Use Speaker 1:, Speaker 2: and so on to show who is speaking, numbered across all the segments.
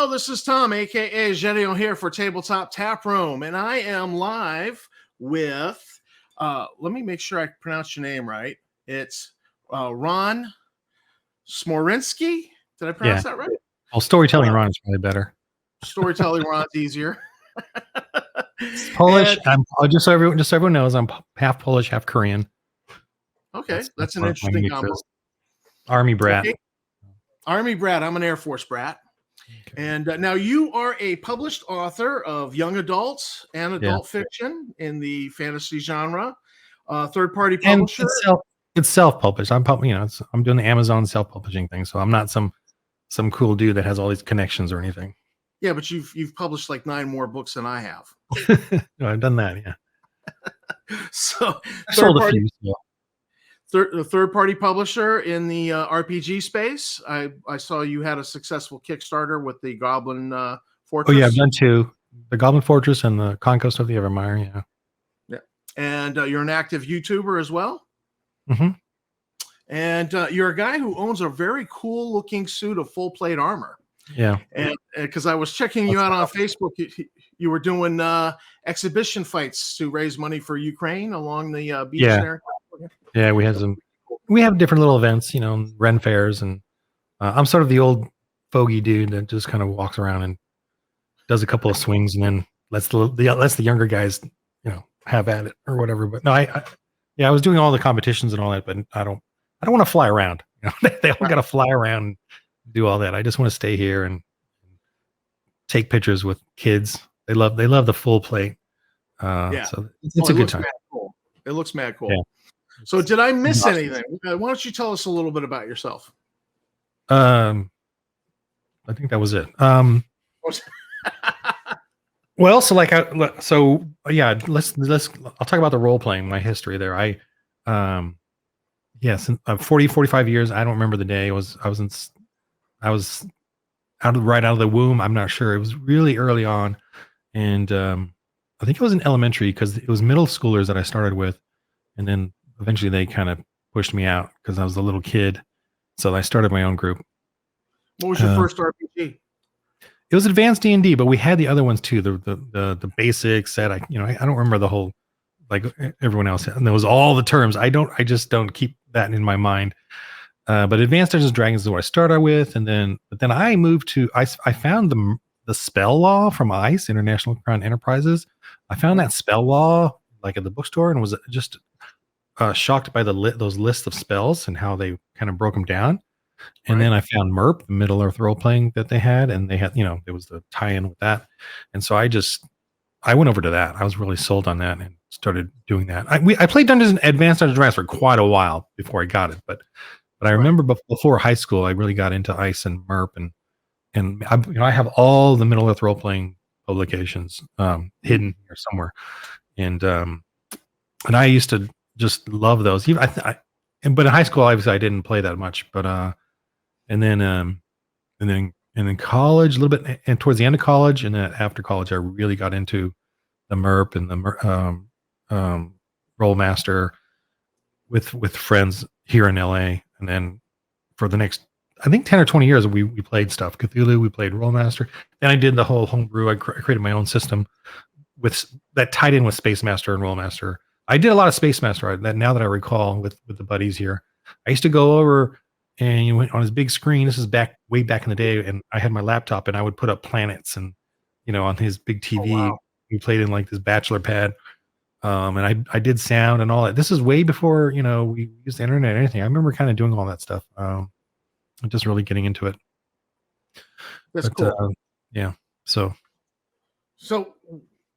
Speaker 1: Hello, this is Tom, aka Gedeon, here for Tabletop Tap Room, and I am live with. Let me make sure I pronounce your name right. It's Ron Smorynski. Did I pronounce that right?
Speaker 2: Well, storytelling Ron is probably better.
Speaker 1: Storytelling Ron's easier.
Speaker 2: It's Polish. Just so everyone knows, I'm half Polish, half Korean.
Speaker 1: Okay, that's an interesting combo.
Speaker 2: Army brat.
Speaker 1: Okay. Army brat. I'm an Air Force brat. Okay. And now you are a published author of young adults and adult fiction in the fantasy genre. Third-party publisher.
Speaker 2: It's self-published. I'm doing the Amazon self-publishing thing, so I'm not some cool dude that has all these connections or anything.
Speaker 1: Yeah, but you've published like 9 more books than I have.
Speaker 2: No, I've done that. Yeah.
Speaker 1: So
Speaker 2: I sold a few. So.
Speaker 1: Third-party publisher in the RPG space. I saw you had a successful Kickstarter with the Goblin Fortress.
Speaker 2: Oh yeah, I've done 2: the Goblin Fortress and the Conquest of the Evermire. Yeah.
Speaker 1: Yeah, and you're an active YouTuber as well.
Speaker 2: Mm-hmm.
Speaker 1: And you're a guy who owns a very cool-looking suit of full-plate armor.
Speaker 2: Yeah.
Speaker 1: And because I was checking you out on Facebook, you were doing exhibition fights to raise money for Ukraine along the beach there.
Speaker 2: Yeah, we have different little events, Ren fairs, and I'm sort of the old fogey dude that just kind of walks around and does a couple of swings and then lets the younger guys, have at it or whatever. But no, I was doing all the competitions and all that, but I don't want to fly around. They all got to fly around and do all that. I just want to stay here and take pictures with kids. They love the full plate. So it's a good time.
Speaker 1: Cool. It looks mad cool.
Speaker 2: Yeah.
Speaker 1: So did I miss anything? Why don't you tell us a little bit about yourself?
Speaker 2: I think that was it. Well, so let's I'll talk about the role playing, my history there. Since 45 years. I don't remember the day. I was right out of the womb. I'm not sure. It was really early on. And I think it was in elementary because it was middle schoolers that I started with. And then eventually they kind of pushed me out because I was a little kid. So I started my own group.
Speaker 1: What was your first RPG?
Speaker 2: It was advanced D&D, but we had the other ones too. The basic set. I don't remember the whole, like everyone else. And there was all the terms. I just don't keep that in my mind. But Advanced Dungeons and Dragons is what I started with. But then I moved to, I found the spell law from ICE, International Crown Enterprises. I found that spell law like at the bookstore and was just shocked by those lists of spells and how they kind of broke them down. And then I found MERP, the Middle Earth role playing that they had, and they had, there was the tie-in with that. And so I went over to that. I was really sold on that and started doing that. I played Advanced Dungeons and Dragons for quite a while before I got it, but I remember before high school, I really got into ICE and MERP, and I have all the Middle Earth role playing publications hidden here somewhere, and I used to just love those. But in high school, obviously, I didn't play that much. But and then college a little bit, and towards the end of college, and then after college, I really got into the MERP and the Rollmaster with friends here in LA. And then for the next, I think 10 or 20 years, we played stuff. Cthulhu, we played Rollmaster, and I did the whole homebrew. I created my own system that tied in with Space Master and Rollmaster. I did a lot of Space Master now that I recall with the buddies here. I used to go over and you went on his big screen. This is way back in the day, and I had my laptop and I would put up planets and on his big TV. Oh, wow. We played in like this bachelor pad, and I did sound and all that. This is way before we used the internet or anything. I remember kind of doing all that stuff. Just really getting into it.
Speaker 1: That's cool.
Speaker 2: Yeah. So.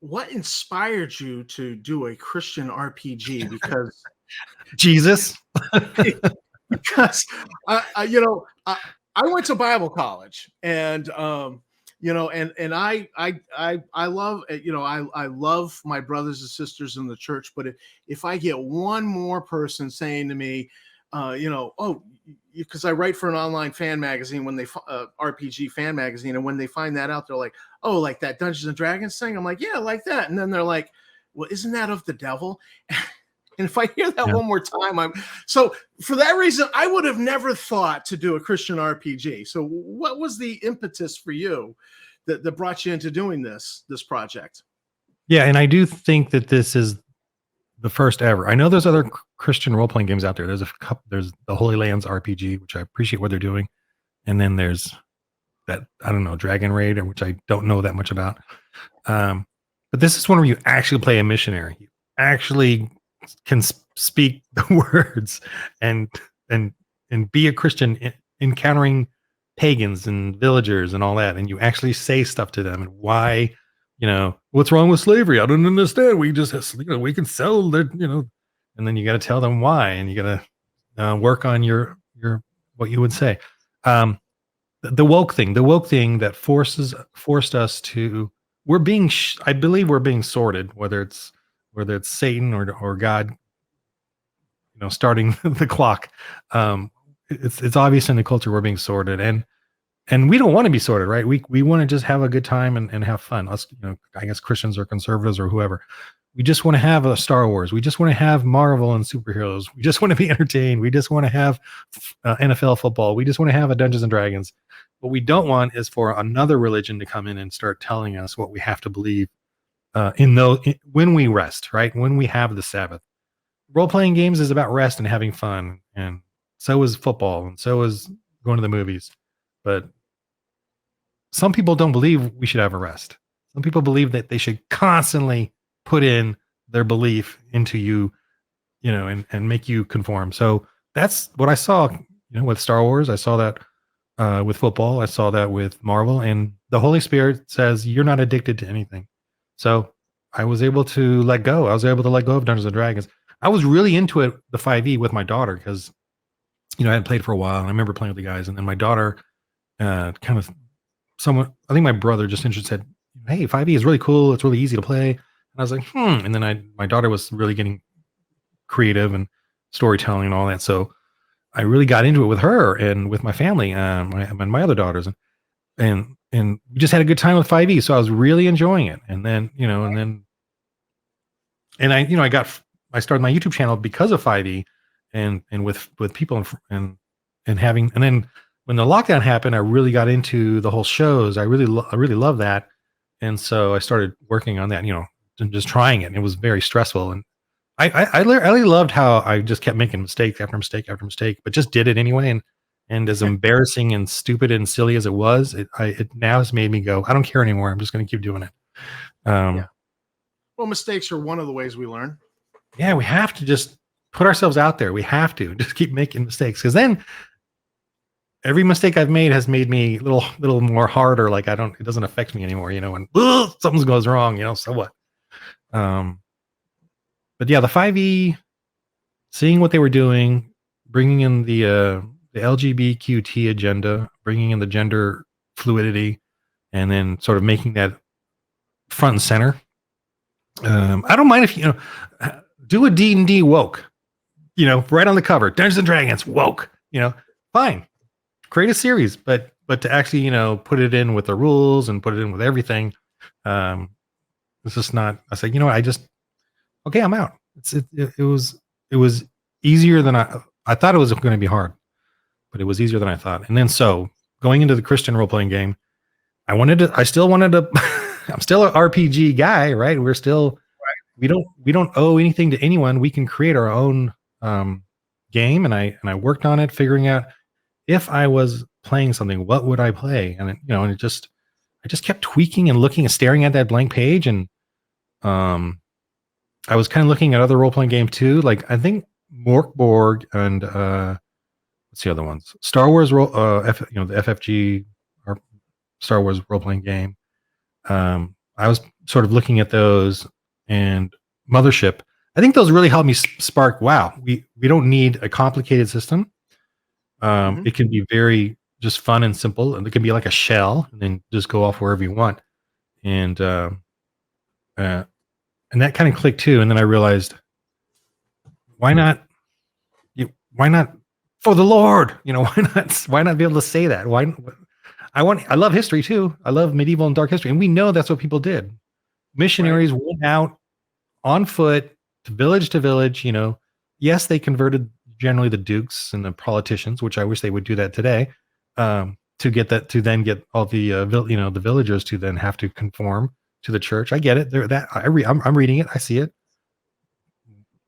Speaker 1: What inspired you to do a Christian RPG? Because
Speaker 2: Jesus.
Speaker 1: Because I went to Bible college, and I love I love my brothers and sisters in the church. But if I get one more person saying to me, because I write for an online fan magazine, when they RPG fan magazine, and when they find that out, they're like, oh, like that Dungeons and Dragons thing. I'm like, yeah, like that. And then they're like, well, isn't that of the devil? And if I hear that
Speaker 2: Yeah.
Speaker 1: one more time, so for that reason, I would have never thought to do a Christian RPG. So what was the impetus for you that brought you into doing this project?
Speaker 2: Yeah, and I do think that this is the first ever. I know there's other Christian role playing games out there. There's a couple. There's the Holy Lands RPG, which I appreciate what they're doing, and then there's that, I don't know, Dragon Raid, which I don't know that much about. But this is one where you actually play a missionary. You actually can speak the words and be a Christian, encountering pagans and villagers and all that, and you actually say stuff to them and why, what's wrong with slavery? I don't understand. We just, we can sell that, and then you got to tell them why, and you got to work on your what you would say. The woke thing that forced us to, we're being, I believe we're being sorted, whether it's Satan or God, starting the clock. It's obvious in the culture we're being sorted, and we don't want to be sorted, right? We want to just have a good time and have fun. Us, I guess Christians or conservatives or whoever. We just want to have a Star Wars. We just want to have Marvel and superheroes. We just want to be entertained. We just want to have NFL football. We just want to have a Dungeons and Dragons. What we don't want is for another religion to come in and start telling us what we have to believe when we rest, right? When we have the Sabbath. Role-playing games is about rest and having fun, and so is football, and so is going to the movies. But some people don't believe we should have a rest. Some people believe that they should constantly put in their belief into you, and make you conform. So that's what I saw, with Star Wars. I saw that with football. I saw that with Marvel, and the Holy Spirit says you're not addicted to anything. So I was able to let go. I was able to let go of Dungeons and Dragons. I was really into it, the 5e, with my daughter, because I hadn't played for a while, and I remember playing with the guys, and then my daughter I think my brother just said, hey, 5e is really cool. It's really easy to play. And I was like, and then my daughter was really getting creative and storytelling and all that. So I really got into it with her and with my family, my other daughters, and we just had a good time with 5e. So I was really enjoying it. And then, I started my YouTube channel because of 5e and with people and then when the lockdown happened, I really got into the whole shows. I really love that. And so I started working on that, and just trying it. And it was very stressful. And I really loved how I just kept making mistake after mistake after mistake, but just did it anyway. And as embarrassing and stupid and silly as it was, it now has made me go, I don't care anymore. I'm just going to keep doing it.
Speaker 1: Well, mistakes are one of the ways we learn.
Speaker 2: Yeah, we have to just put ourselves out there. We have to just keep making mistakes, because then every mistake I've made has made me a little more harder. Like it doesn't affect me anymore, when something goes wrong, so what? But yeah, the 5e, seeing what they were doing, bringing in the LGBTQT agenda, bringing in the gender fluidity, and then sort of making that front and center. I don't mind if do a D&D woke, right on the cover, Dungeons and Dragons woke, fine. Create a series, but to actually, put it in with the rules and put it in with everything. It's just not, I said, okay, I'm out. It was easier than I thought it was going to be hard, but it was easier than I thought. And then, so going into the Christian role-playing game, I still wanted to, I'm still an RPG guy, right? We're still, we don't owe anything to anyone. We can create our own game. And I worked on it, figuring out, if I was playing something, what would I play? And I just kept tweaking and looking and staring at that blank page. And I was kind of looking at other role-playing games too. Like I think Morkborg and what's the other ones? Star Wars the FFG or Star Wars role-playing game. I was sort of looking at those, and Mothership. I think those really helped me spark, wow, we don't need a complicated system. It can be very just fun and simple, and it can be like a shell, and then just go off wherever you want. And that kind of clicked too. And then I realized, why not for the Lord? Why not be able to say that? I love history too. I love medieval and dark history, and we know that's what people did. Missionaries went out on foot village to village. Yes, they converted generally the dukes and the politicians, which I wish they would do that today, to then get all the the villagers to then have to conform to the church. I get it. I'm reading it. I see it.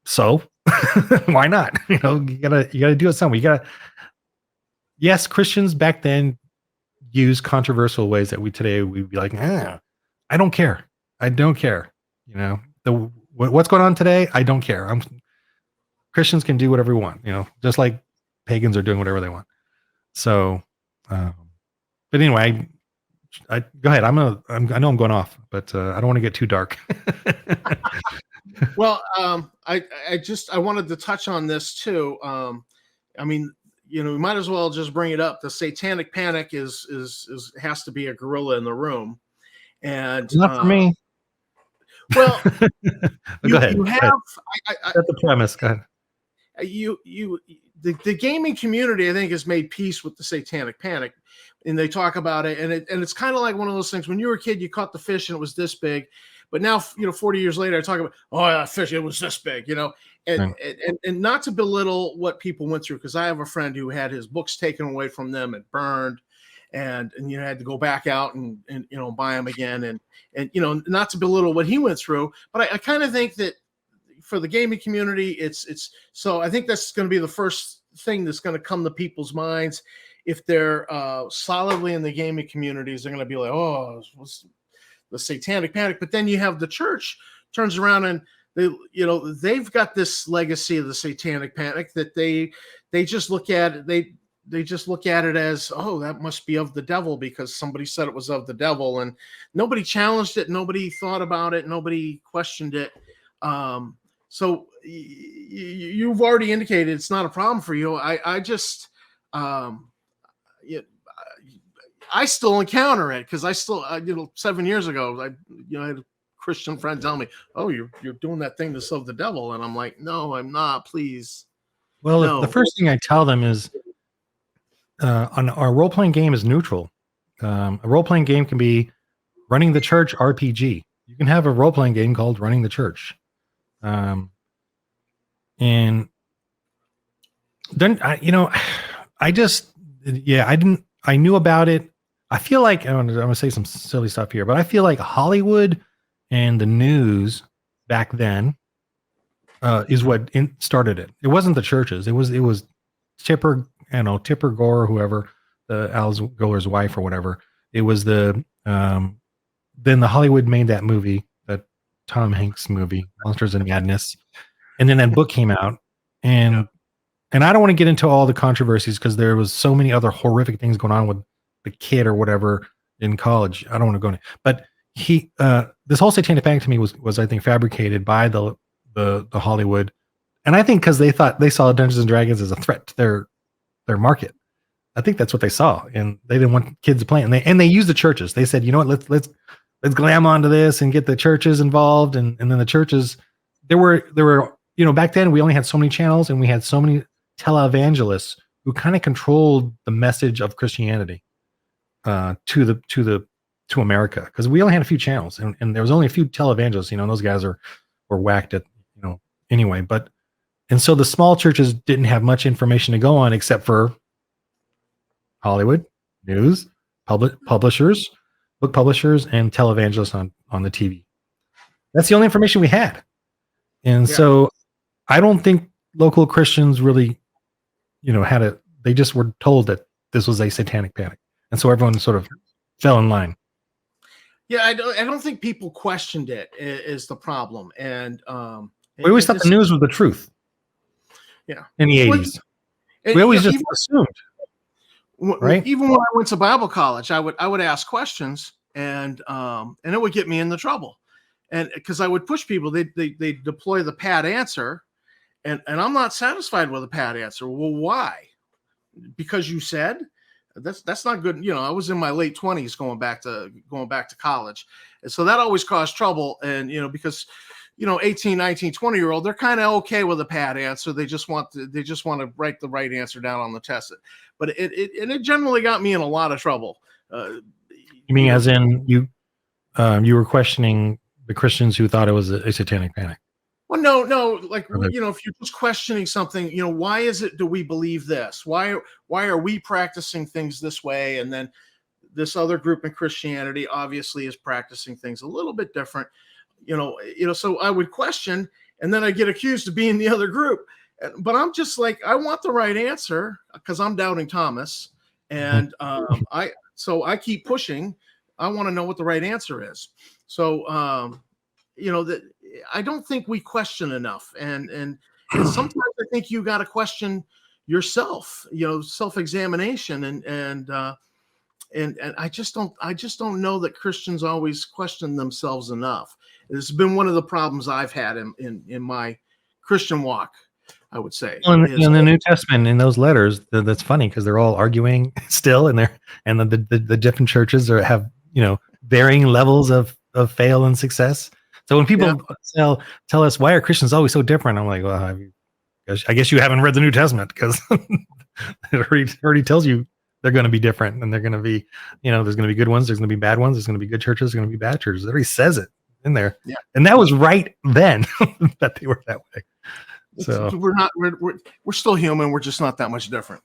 Speaker 2: So why not? You gotta do it some way. Yes, Christians back then use controversial ways that we'd be like, I don't care. I don't care. What's going on today? I don't care. Christians can do whatever we want, just like pagans are doing whatever they want. So, but anyway, I go ahead. I know I'm going off, but I don't want to get too dark.
Speaker 1: Well, I wanted to touch on this too. I mean, we might as well just bring it up. The Satanic Panic has to be a gorilla in the room, and
Speaker 2: not for me.
Speaker 1: Well,
Speaker 2: go ahead.
Speaker 1: You have
Speaker 2: that's the premise. Go ahead.
Speaker 1: The gaming community, I think, has made peace with the Satanic Panic, and they talk about it, and it's kind of like one of those things. When you were a kid, you caught the fish and it was this big, but now 40 years later, I talk about, that fish, it was this big, and not to belittle what people went through, because I have a friend who had his books taken away from them and burned, and had to go back out and buy them again, and not to belittle what he went through, but I kind of think that for the gaming community, it's so I think that's going to be the first thing that's going to come to people's minds if they're solidly in the gaming communities. They're going to be like, what's the Satanic Panic? But then you have the church turns around and they've got this legacy of the Satanic Panic that they just look at it. They just look at it as, that must be of the devil because somebody said it was of the devil, and nobody challenged it, nobody thought about it, nobody questioned it. So you've already indicated it's not a problem for you. I just I still encounter it because I still 7 years ago I had a Christian friend tell me, you're doing that thing that's of the devil, and I'm like, no, I'm not, please.
Speaker 2: Well,
Speaker 1: no.
Speaker 2: The first thing I tell them is on our role-playing game is neutral. A role-playing game can be running the church RPG. You can have a role-playing game called Running the Church. And then I knew about it. I feel like I'm going to say some silly stuff here, but I feel like Hollywood and the news back then is what started it. It wasn't the churches. It was Tipper Gore, whoever, Al Gore's wife or whatever. It was then the Hollywood made that movie, that Tom Hanks movie, Monsters and Madness. And then that book came out, and I don't want to get into all the controversies because there was so many other horrific things going on with the kid or whatever in college. I don't want to go into, but this whole Satanic Panic to me was I think fabricated by the Hollywood, and I think because they thought they saw Dungeons and Dragons as a threat to their market. I think that's what they saw, and they didn't want kids to play. And they used the churches. They said, let's glam onto this and get the churches involved, and then the churches. There were back then we only had so many channels and we had so many televangelists who kind of controlled the message of Christianity to America, because we only had a few channels and there was only a few televangelists. And those guys were whacked at anyway. And so the small churches didn't have much information to go on except for Hollywood, news, publishers, book publishers, and televangelists on the TV. That's the only information we had. And so I don't think local Christians really, they just were told that this was a satanic panic. And so everyone sort of fell in line.
Speaker 1: Yeah, I don't think people questioned it is the problem. And
Speaker 2: we always thought the news was the truth.
Speaker 1: Yeah.
Speaker 2: In the 80s. We always just assumed. Right?
Speaker 1: Even when I went to Bible college, I would ask questions, and it would get me into trouble. And because I would push people, they deploy the pat answer, and I'm not satisfied with a pat answer. Well, why? Because you said that's not good. I was in my late 20s going back to college, and so that always caused trouble. And because 18, 19, 20-year-old, they're kind of okay with a pat answer. They just want to write the right answer down on the test. But it generally got me in a lot of trouble.
Speaker 2: You mean as in you were questioning the Christians who thought it was a satanic panic?
Speaker 1: Well, no, like,
Speaker 2: Or the-
Speaker 1: if you're just questioning something, why is it do we believe this? Why are we practicing things this way? And then this other group in Christianity obviously is practicing things a little bit different. So I would question, and then I get accused of being the other group. But I'm just like, I want the right answer because I'm doubting Thomas, and I keep pushing. I want to know what the right answer is. So that I don't think we question enough, and sometimes I think you got to question yourself, self-examination, and I just don't know that Christians always question themselves enough. This has been one of the problems I've had in my Christian walk, I would say.
Speaker 2: Well, in the New Testament, in those letters, that's funny because they're all arguing still, and the different churches have varying levels of fail and success. So when people tell us why are Christians always so different, I'm like, well, I guess you haven't read the New Testament because it already tells you they're going to be different, and they're going to be, there's going to be good ones, there's going to be bad ones, there's going to be good churches, there's going to be bad churches. It already says it in there, and that was right then that they were that way. So
Speaker 1: we're still human. We're just not that much different.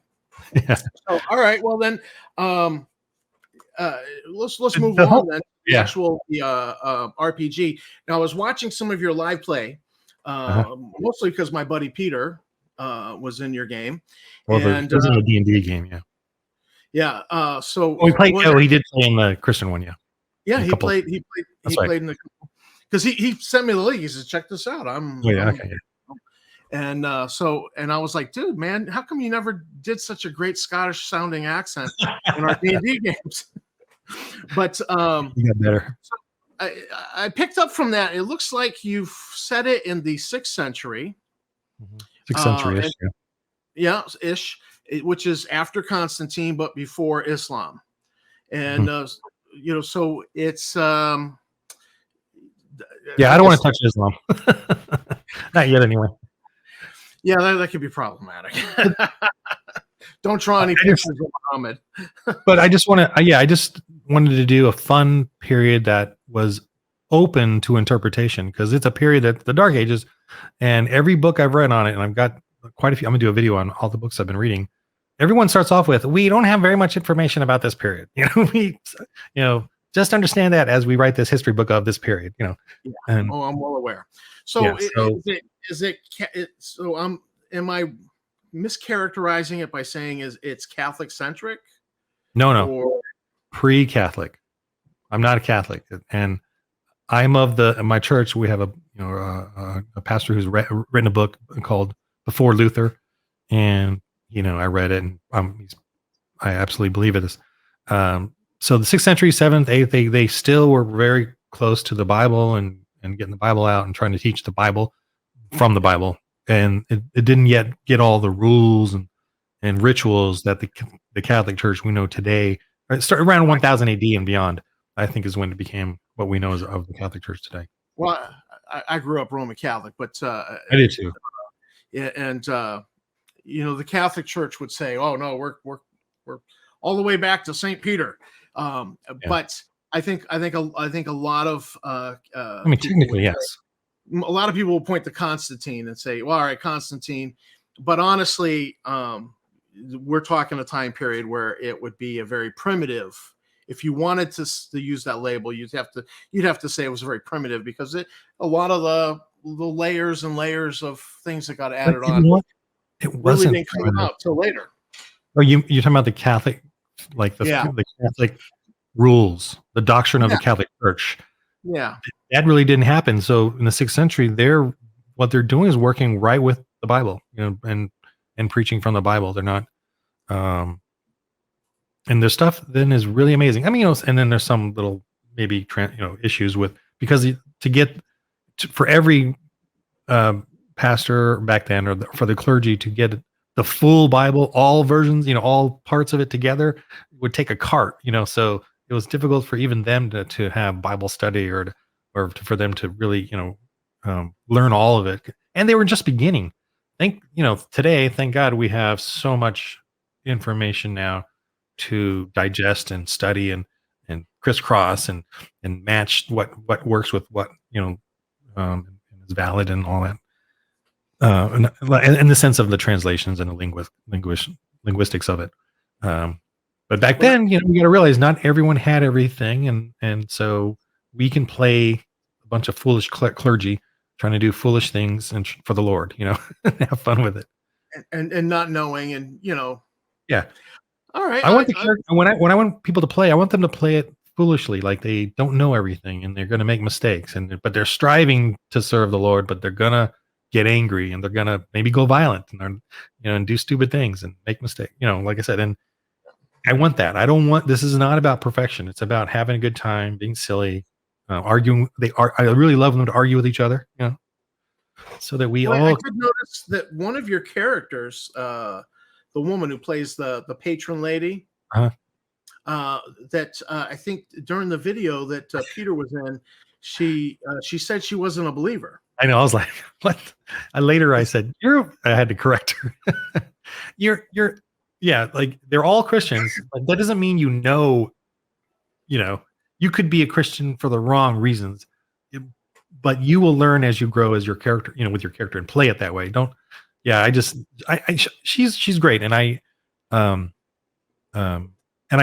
Speaker 2: Yeah.
Speaker 1: So, all right. Well then, let's move on then. The actual RPG. Now I was watching some of your live play, mostly because my buddy Peter was in your game.
Speaker 2: Well, it was in a D&D game, yeah.
Speaker 1: Yeah. So
Speaker 2: we played. He did play in the Christian one, yeah.
Speaker 1: Yeah, he played in the, because he sent me the link. He said, "Check this out." And and I was like, "Dude, man, how come you never did such a great Scottish sounding accent in our D&D games?" But
Speaker 2: you got better.
Speaker 1: So I picked up from that. It looks like you've set it in the 6th century.
Speaker 2: 6th century-ish,
Speaker 1: ish, which is after Constantine, but before Islam. And so it's
Speaker 2: I don't want to touch Islam. Not yet, anyway.
Speaker 1: Yeah, that could be problematic. Don't draw any pictures of Muhammad.
Speaker 2: But I just want to, I just wanted to do a fun period that was open to interpretation, because it's a period that the Dark Ages, and every book I've read on it, and I've got quite a few. I'm gonna do a video on all the books I've been reading. Everyone starts off with, "We don't have very much information about this period. Just understand that as we write this history book of this period." And,
Speaker 1: I'm well aware. So, am I mischaracterizing it by saying it's Catholic centric?
Speaker 2: No,
Speaker 1: or
Speaker 2: pre-Catholic. I'm not a Catholic, and I'm of my church. We have a pastor who's written a book called Before Luther, and I read it, and I absolutely believe it is. So the 6th century, 7th, 8th, they still were very close to the Bible and getting the Bible out and trying to teach the Bible from the Bible. And it didn't yet get all the rules and rituals that the Catholic Church we know today, start around 1000 AD and beyond, I think is when it became what we know as of the Catholic Church today.
Speaker 1: Well, I grew up Roman Catholic, but
Speaker 2: I did too.
Speaker 1: Yeah, and the Catholic Church would say, "Oh no, we're all the way back to St. Peter." But I think a lot of
Speaker 2: technically, yes.
Speaker 1: A lot of people will point to Constantine and say, "Well, all right, Constantine," but honestly, we're talking a time period where it would be a very primitive. If you wanted to use that label, you'd have to say it was very primitive, because a lot of the layers and layers of things that got added on.
Speaker 2: It wasn't
Speaker 1: really didn't come out till later.
Speaker 2: Oh, you're talking about the Catholic, like the Catholic rules, the doctrine of the Catholic Church.
Speaker 1: Yeah,
Speaker 2: that really didn't happen. So in the 6th century, what they're doing is working right with the Bible, and preaching from the Bible. They're not, and their stuff then is really amazing. I mean, and then there's some little maybe issues with, because for every pastor back then, or for the clergy to get the full Bible, all versions, all parts of it together, would take a cart, so it was difficult for even them to have Bible study or for them to really, learn all of it. And they were just beginning. Today, thank God we have so much information now to digest and study and crisscross and match what works with what, in is valid and all that. In the sense of the translations and the linguistics of it. But back then, you got to realize not everyone had everything, and so we can play a bunch of foolish clergy trying to do foolish things and for the Lord, have fun with it,
Speaker 1: and not knowing, and
Speaker 2: yeah.
Speaker 1: All right.
Speaker 2: I want when I want people to play, I want them to play it foolishly, like they don't know everything and they're going to make mistakes, but they're striving to serve the Lord, but they're gonna get angry and they're gonna maybe go violent and and do stupid things and make mistakes. Like I said, and I want that. I don't want. This is not about perfection. It's about having a good time, being silly, arguing. I really love them to argue with each other. So that we all.
Speaker 1: I did notice that one of your characters, the woman who plays the patron lady, that I think during the video that Peter was in, she said she wasn't a believer.
Speaker 2: I know. I was like, what? I said, I had to correct her. you're, yeah, like they're all Christians, but that doesn't mean you could be a Christian for the wrong reasons, but you will learn as you grow as your character, with your character and play it that way. She's great. And I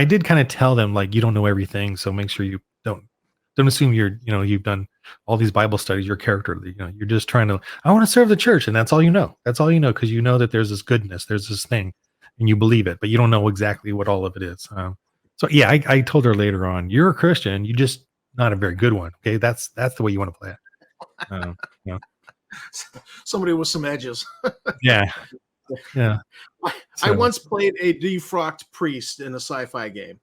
Speaker 2: did kind of tell them, like, you don't know everything. So make sure you don't assume you've done all these Bible studies, your character, you're just trying to, I want to serve the church. And that's all you know. That's all you know. Cause that there's this goodness, there's this thing and you believe it, but you don't know exactly what all of it is. So yeah, I told her later on, you're a Christian, you just not a very good one. Okay. That's the way you want to play it.
Speaker 1: Somebody with some edges.
Speaker 2: Yeah. Yeah.
Speaker 1: I once played a defrocked priest in a sci-fi game.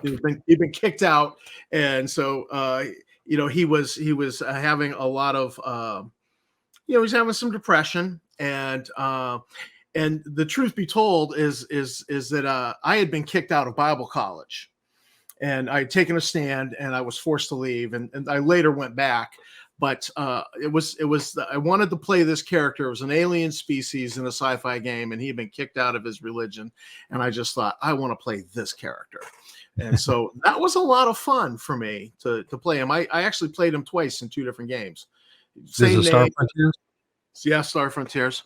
Speaker 1: He'd been kicked out, and so he was having a lot of he's having some depression, and the truth be told is that I had been kicked out of Bible college, and I had taken a stand, and I was forced to leave, and I later went back. But it was I wanted to play this character. It was an alien species in a sci-fi game, and he had been kicked out of his religion. And I just thought, I want to play this character. And so that was a lot of fun for me to play him. I actually played him twice in 2 different games. Same name.
Speaker 2: Star Frontiers?
Speaker 1: Yeah, Star Frontiers.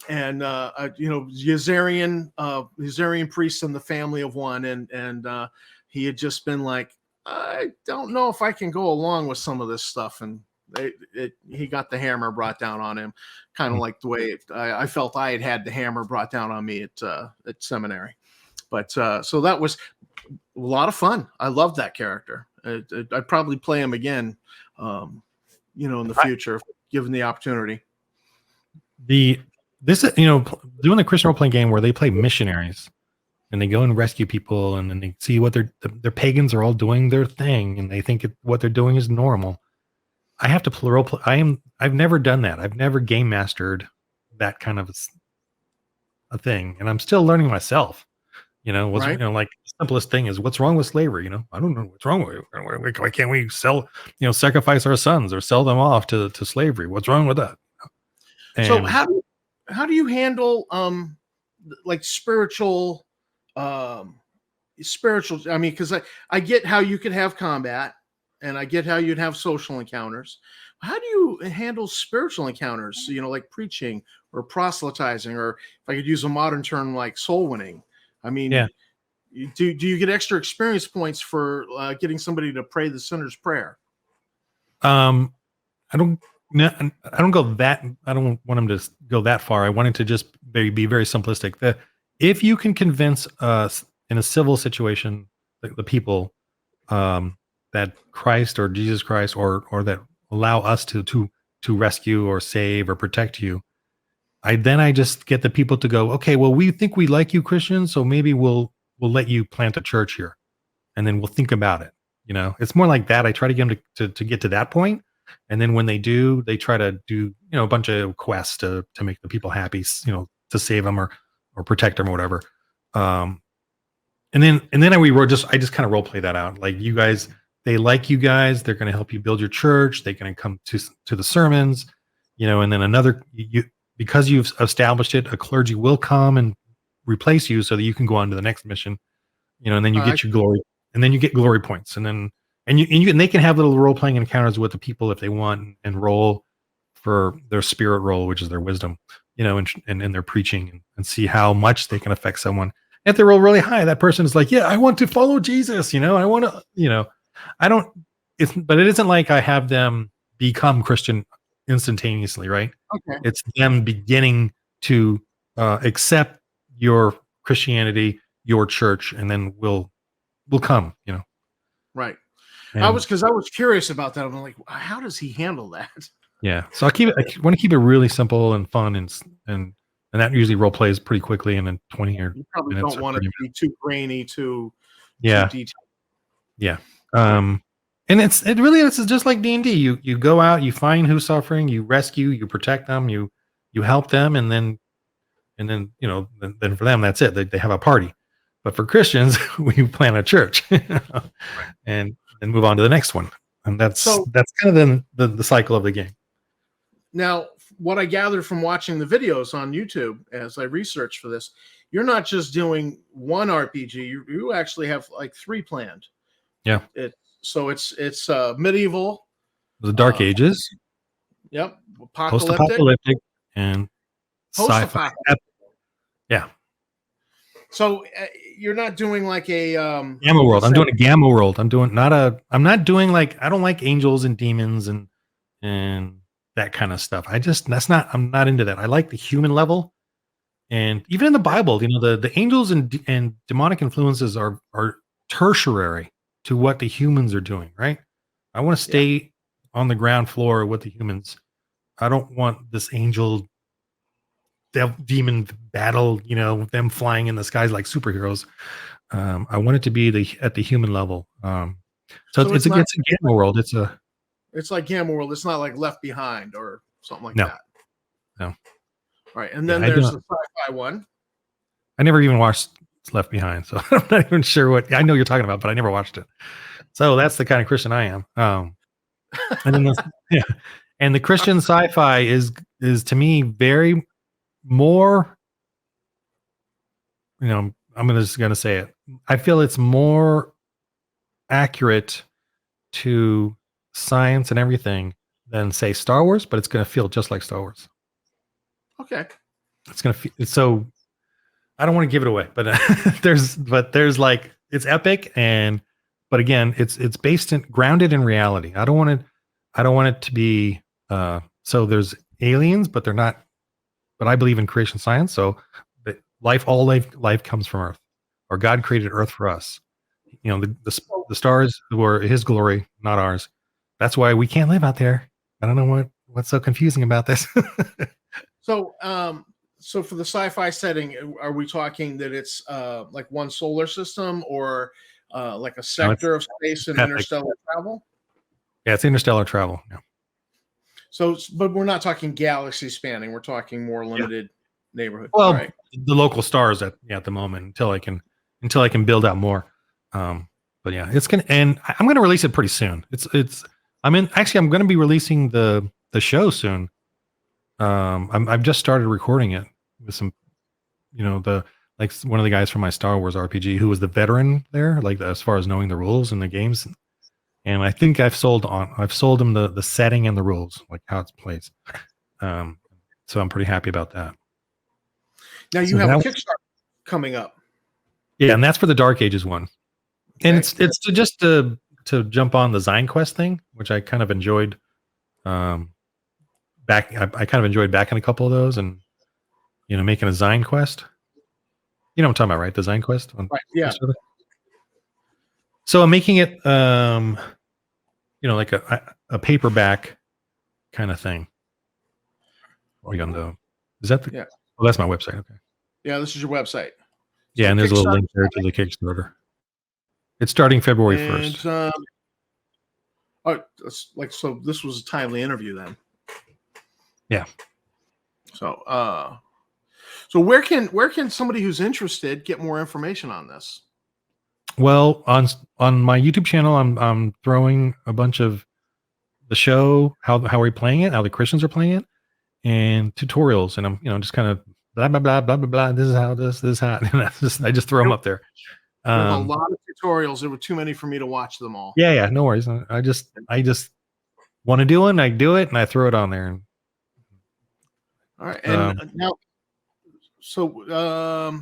Speaker 1: And Yazarian priest in the family of one, and he had just been like, I don't know if I can go along with some of this stuff, and he got the hammer brought down on him, kind of like the way I felt I had the hammer brought down on me at seminary. But so that was a lot of fun. I loved that character. I'd probably play him again, in the future, if given the opportunity.
Speaker 2: Doing the Christian role playing game where they play missionaries and they go and rescue people, and then they see what their pagans are all doing their thing, and they think what they're doing is normal. I have to role play. I've never done that. I've never game mastered that kind of a thing, and I'm still learning myself. Like the simplest thing is, what's wrong with slavery? I don't know what's wrong with it. Why can't we sacrifice our sons or sell them off to slavery? What's wrong with that?
Speaker 1: So how do you handle like spiritual? I mean, because I get how you could have combat, and I get how you'd have social encounters. How do you handle spiritual encounters? Like preaching or proselytizing, or if I could use a modern term, like soul winning. I mean,
Speaker 2: yeah.
Speaker 1: Do you get extra experience points for getting somebody to pray the sinner's prayer?
Speaker 2: I don't go that. I don't want them to go that far. I want it to just be very simplistic. If you can convince us in a civil situation, the people that Christ or Jesus Christ or that allow us to rescue or save or protect you, I just get the people to go, okay, well, we think we like you Christians, so maybe we'll let you plant a church here, and then we'll think about it. It's more like that. I try to get them to get to that point, and then when they do, they try to do a bunch of quests to make the people happy, to save them or protect them or whatever. And then I just kind of role play that out. Like, you guys, they like you guys. They're going to help you build your church. They're going to come to the sermons, and then because you've established it, a clergy will come and replace you so that you can go on to the next mission, and then you get your glory, and then you get glory points. And then, and they can have little role playing encounters with the people if they want, and roll for their spirit role, which is their wisdom, and in their preaching, and see how much they can affect someone. If they roll really high, that person is like, yeah, I want to follow Jesus. I want to, I don't. But it isn't like I have them become Christian instantaneously, right?
Speaker 1: Okay.
Speaker 2: It's them beginning to accept your Christianity, your church, and then we'll come,
Speaker 1: Right.
Speaker 2: And
Speaker 1: I was curious about that. I'm like, how does he handle that?
Speaker 2: yeah. So I want to keep it really simple and fun, and that usually role plays pretty quickly, and then 20 or
Speaker 1: You probably
Speaker 2: minutes
Speaker 1: don't
Speaker 2: or
Speaker 1: want it
Speaker 2: 30
Speaker 1: to be too grainy, too
Speaker 2: yeah.
Speaker 1: detailed.
Speaker 2: Yeah. And it really is just like D&D. You go out, you find who's suffering, you rescue, you protect them, you help them, and then then for them that's it. They have a party. But for Christians, we plan a church and then move on to the next one. And that's kind of the cycle of the game.
Speaker 1: Now, what I gathered from watching the videos on YouTube as I researched for this, you're not just doing one RPG. You actually have like 3 planned.
Speaker 2: Yeah.
Speaker 1: It's medieval,
Speaker 2: The Dark Ages.
Speaker 1: Yep.
Speaker 2: Post-apocalyptic and sci-fi. Yeah.
Speaker 1: So you're not doing like a
Speaker 2: Gamma world. I'm doing a gamma world. I'm not doing like, I don't like angels and demons and that kind of stuff. I'm not into that. I like the human level. And even in the Bible, the angels and demonic influences are tertiary to what the humans are doing, right? I want to stay on the ground floor with the humans. I don't want this angel demon battle, them flying in the skies like superheroes. I want it to be at the human level. So it's a gamma world.
Speaker 1: It's like Gamma World. It's not like Left Behind or something like that.
Speaker 2: No.
Speaker 1: Right. And then there's the sci-fi one.
Speaker 2: I never even watched Left Behind, so I'm not even sure what I know you're talking about, but I never watched it. So that's the kind of Christian I am. And then and the Christian sci-fi is to me very more, I'm just gonna say it. I feel it's more accurate to science and everything than say Star Wars, but it's gonna feel just like Star Wars.
Speaker 1: Okay.
Speaker 2: It's gonna feel so. I don't want to give it away, but there's like it's epic, but again, it's grounded in reality. I don't want it to be so there's aliens, but they're not. But I believe in creation science, so all life comes from Earth, or God created Earth for us. The stars were His glory, not ours. That's why we can't live out there. I don't know what's so confusing about this.
Speaker 1: So for the sci-fi setting, are we talking that it's like one solar system, or like a sector of space in interstellar travel?
Speaker 2: Yeah, it's interstellar travel. Yeah.
Speaker 1: So, but we're not talking galaxy spanning. We're talking more limited neighborhood.
Speaker 2: Well, the local stars at the moment until I can build out more. But yeah, I'm gonna release it pretty soon. I'm going to be releasing the show soon. I've just started recording it with some, one of the guys from my Star Wars RPG who was the veteran there, like as far as knowing the rules in the games. And I think I've sold him the setting and the rules, like how it's played. So I'm pretty happy about that.
Speaker 1: Now you have a Kickstarter coming up.
Speaker 2: Yeah, and that's for the Dark Ages one. Okay. And it's to jump on the Zine Quest thing, which I kind of enjoyed. I kind of enjoyed backing a couple of those, and making a Zine Quest. You know what I'm talking about, right? The Zine Quest.
Speaker 1: Right. Yeah.
Speaker 2: So I'm making it, like a paperback kind of thing. Is that the?
Speaker 1: Yeah.
Speaker 2: Oh, that's my website. Okay.
Speaker 1: Yeah, this is your website.
Speaker 2: Yeah, and there's a little link there to the Kickstarter. It's starting February 1st.
Speaker 1: So this was a timely interview then.
Speaker 2: Yeah.
Speaker 1: So where can somebody who's interested get more information on this?
Speaker 2: Well, on my YouTube channel, I'm throwing a bunch of the show, how we're playing it, how the Christians are playing it, and tutorials, and I'm just kind of blah blah blah blah blah blah. This is how this is how, and I just throw them up there.
Speaker 1: There's a lot of tutorials. There were too many for me to watch them all.
Speaker 2: Yeah, no worries. I just want to do it, and I do it, and I throw it on there.
Speaker 1: All right, and now, so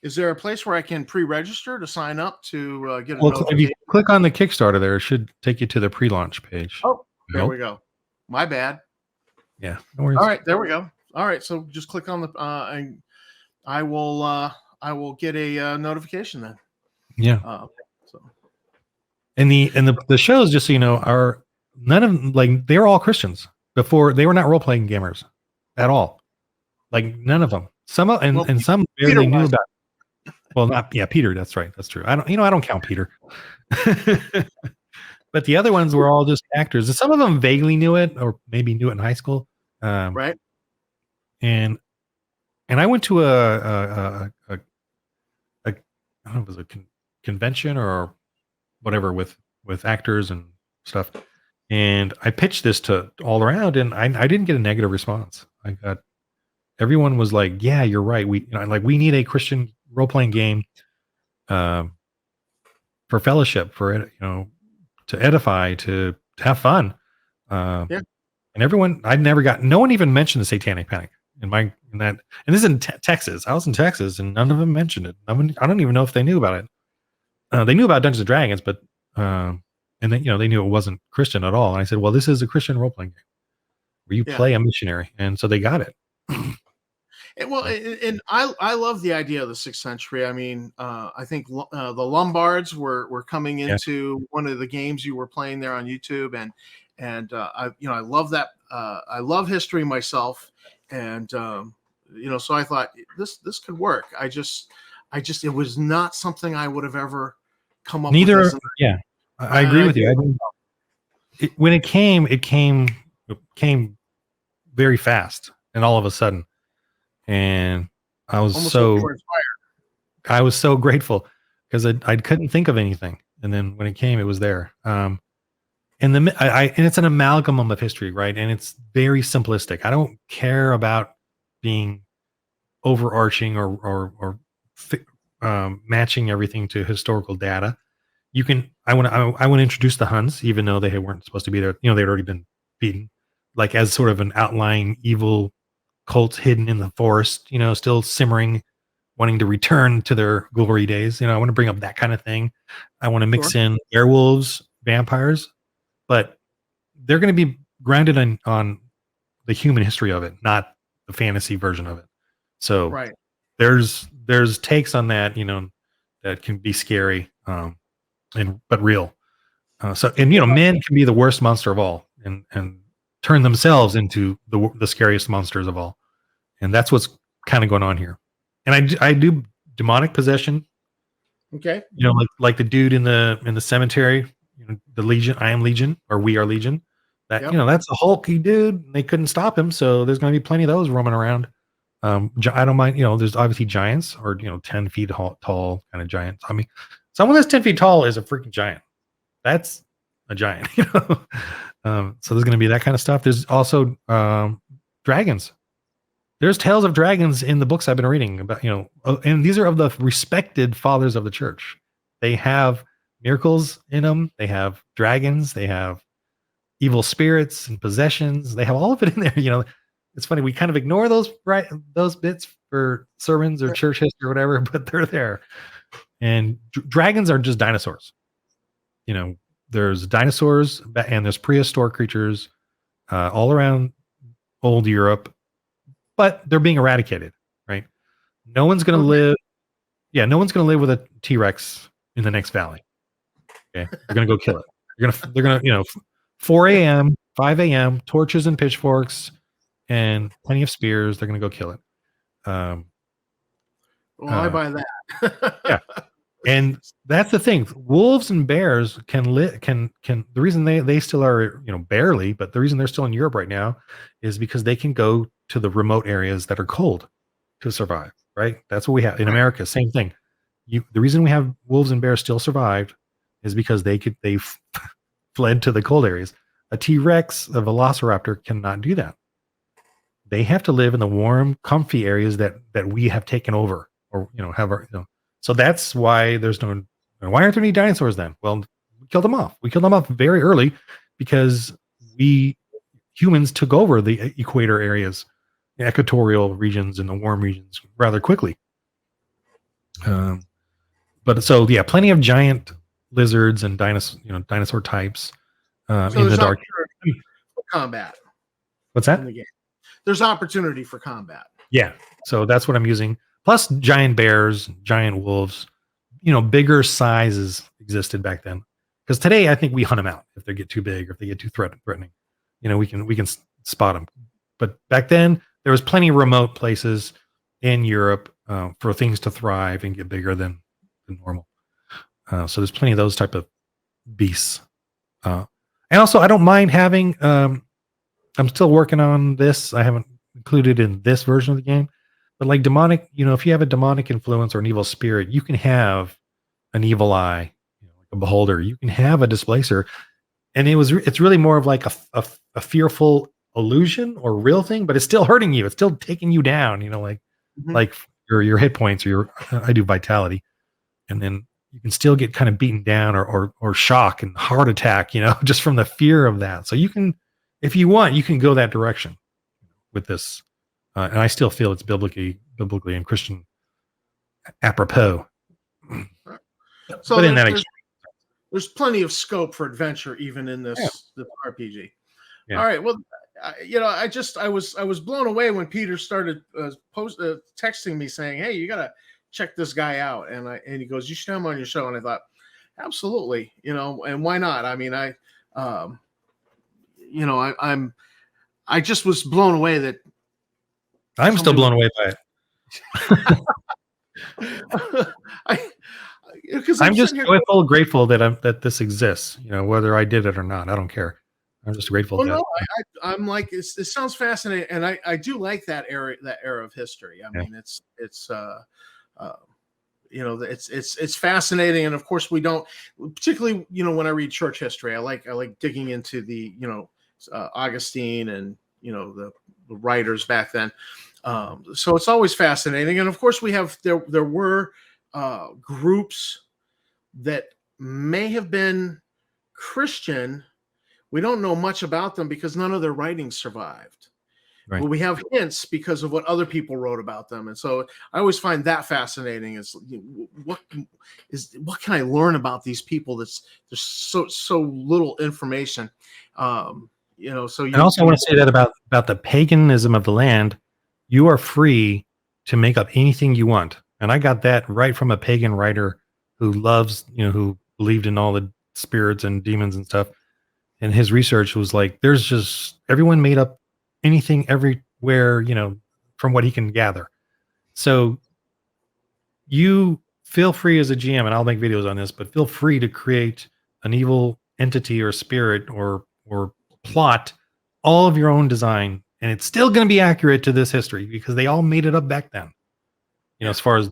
Speaker 1: is there a place where I can pre-register to sign up to get a notification?
Speaker 2: If you click on the Kickstarter there, it should take you to the pre-launch page.
Speaker 1: Oh, there we go. My bad.
Speaker 2: Yeah, no worries.
Speaker 1: All right, there we go. All right, so just click on the and I will get a notification then.
Speaker 2: Yeah.
Speaker 1: So.
Speaker 2: And the shows, just so you know, are none of like they're all Christians before. They were not role-playing gamers at all. Like none of them. Some some barely knew about. Well, not Peter. That's right. That's true. I don't count Peter. But the other ones were all just actors. And some of them vaguely knew it, or maybe knew it in high school.
Speaker 1: Right.
Speaker 2: And I went to I don't know if it was a convention or whatever with actors and stuff. And I pitched this to all around, and I didn't get a negative response. Everyone was like, "Yeah, you're right. We need a Christian role playing game, for fellowship, for to edify, to have fun." And everyone, no one even mentioned the Satanic Panic in that. And this is in Texas. I was in Texas, and none of them mentioned it. I don't even know if they knew about it. They knew about Dungeons and Dragons, but and then they knew it wasn't Christian at all. And I said, "Well, this is a Christian role playing game where you play a missionary," and so they got it.
Speaker 1: And I love the idea of the 6th century. I mean, I think the Lombards were coming into one of the games you were playing there on YouTube, and I love that. I love history myself, and so I thought this could work. I just it was not something I would have ever come up with.
Speaker 2: Yeah, I agree with you. When it came very fast, and all of a sudden. And I was so grateful because I couldn't think of anything, and then when it came, it was there. And it's an amalgam of history, right? And it's very simplistic. I don't care about being overarching or matching everything to historical data. I want to introduce the Huns, even though they weren't supposed to be there. They'd already been beaten, like as sort of an outlying evil cults hidden in the forest, still simmering, wanting to return to their glory days. I want to bring up that kind of thing. I want to mix in werewolves, vampires, but they're going to be grounded on the human history of it, not the fantasy version of it. So there's takes on that, that can be scary, but real. Men can be the worst monster of all, and turn themselves into the scariest monsters of all. And that's what's kind of going on here. And I do demonic possession.
Speaker 1: Okay.
Speaker 2: Like the dude in the cemetery, the Legion, I am Legion, or we are Legion. That, that's a hulky dude. They couldn't stop him. So there's going to be plenty of those roaming around. I don't mind, there's obviously giants or, 10 feet tall kind of giants. I mean, someone that's 10 feet tall is a freaking giant. That's a giant, so there's going to be that kind of stuff. There's also dragons. There's tales of dragons in the books I've been reading about, and these are of the respected fathers of the church. They have miracles in them. They have dragons. They have evil spirits and possessions. They have all of it in there. It's funny. We kind of ignore those bits for sermons or church history or whatever, but they're there. And dragons are just dinosaurs. There's dinosaurs and there's prehistoric creatures all around old Europe, but they're being eradicated, right? No one's going to live. Yeah, no one's going to live with a T-Rex in the next valley. Okay, they're going to go kill it. They're going to 4 a.m., 5 a.m., torches and pitchforks, and plenty of spears. They're going to go kill it.
Speaker 1: I buy that.
Speaker 2: Yeah. And that's the thing. Wolves and bears can the reason they still are, barely, but the reason they're still in Europe right now is because they can go to the remote areas that are cold to survive, right? That's what we have in America. Same thing. The reason we have wolves and bears still survived is because they fled to the cold areas. A T-Rex, a velociraptor cannot do that. They have to live in the warm, comfy areas that we have taken over, or have our, So that's why why aren't there any dinosaurs then? Well, we killed them off. We killed them off very early because we humans took over the equator areas, the equatorial regions and the warm regions rather quickly. But so yeah, plenty of giant lizards and dinosaur types
Speaker 1: So
Speaker 2: in the
Speaker 1: there's
Speaker 2: dark.
Speaker 1: opportunity for combat
Speaker 2: What's
Speaker 1: in
Speaker 2: that?
Speaker 1: the game. There's opportunity for combat.
Speaker 2: Yeah. So that's what I'm using. Plus giant bears, giant wolves, bigger sizes existed back then. Because today I think we hunt them out if they get too big or if they get too threatening. We can spot them. But back then there was plenty of remote places in Europe for things to thrive and get bigger than normal. So there's plenty of those type of beasts. And also I don't mind having. I'm still working on this. I haven't included in this version of the game, but like demonic, if you have a demonic influence or an evil spirit, you can have an evil eye, like a beholder. You can have a displacer, and it's really more of like a fearful illusion or real thing, but it's still hurting you. It's still taking you down. Like your hit points or I do vitality, and then you can still get kind of beaten down or shock and heart attack. Just from the fear of that. So you can, if you want, you can go that direction with this. And I still feel it's biblically and Christian apropos.
Speaker 1: So
Speaker 2: but in that,
Speaker 1: there's plenty of scope for adventure even in this RPG.
Speaker 2: Yeah.
Speaker 1: All right. Well, I was blown away when Peter started texting me saying, "Hey, you gotta check this guy out," and he goes, "You should have him on your show." And I thought, absolutely, and why not? I mean, I just was blown away that
Speaker 2: I'm still blown away by it. I'm just joyful, grateful that this exists. Whether I did it or not, I don't care. I'm just grateful.
Speaker 1: Well, no, I'm like, it sounds fascinating, and I do like that era of history. I mean, it's fascinating, and of course, we don't particularly, when I read church history, I like digging into the Augustine and the writers back then. So it's always fascinating, and of course, there were groups that may have been Christian. We don't know much about them because none of their writings survived. Right. But we have hints because of what other people wrote about them, and so I always find that fascinating. Is what can I learn about these people? There's so little information. So
Speaker 2: and also I want to say that about the paganism of the land. You are free to make up anything you want, and I got that right from a pagan writer who loves, who believed in all the spirits and demons and stuff. And his research was like, there's just everyone made up anything everywhere, from what he can gather. So you feel free as a GM, and I'll make videos on this, but feel free to create an evil entity or spirit or plot all of your own design. And it's still going to be accurate to this history because they all made it up back then, as far as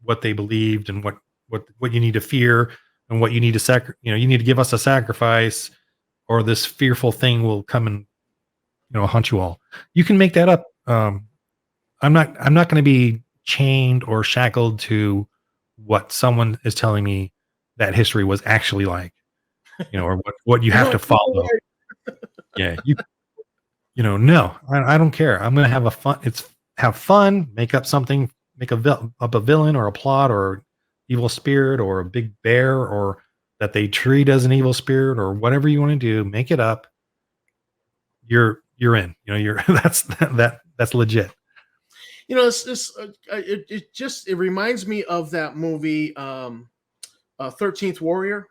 Speaker 2: what they believed and what you need to fear and what you need to you need to give us a sacrifice, or this fearful thing will come and hunt you all. You can make that up. I'm not going to be chained or shackled to what someone is telling me that history was actually like, or what you have to follow. Yeah, no, I don't care. I'm going to have fun, make up something, make up a villain or a plot or evil spirit or a big bear or that they treat as an evil spirit or whatever you want to do, make it up. You're in, that's legit.
Speaker 1: It reminds me of that movie, 13th Warrior.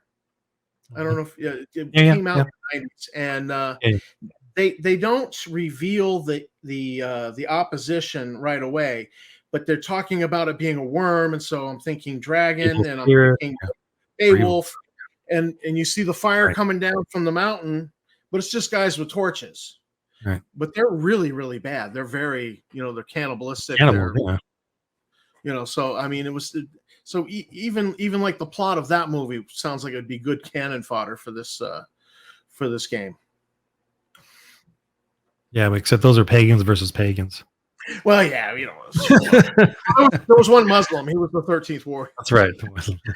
Speaker 1: I don't know if it came out in the 90s, and they don't reveal the opposition right away, but they're talking about it being a worm, and so I'm thinking dragon, and I'm thinking Beowulf. And you see the fire coming down from the mountain, but it's just guys with torches.
Speaker 2: Right.
Speaker 1: But they're really, really bad. They're very, they're cannibalistic. So I mean, even like the plot of that movie sounds like it'd be good cannon fodder for this game.
Speaker 2: Yeah, except those are pagans versus pagans.
Speaker 1: Well, yeah, there was one Muslim. He was the 13th warrior.
Speaker 2: That's right.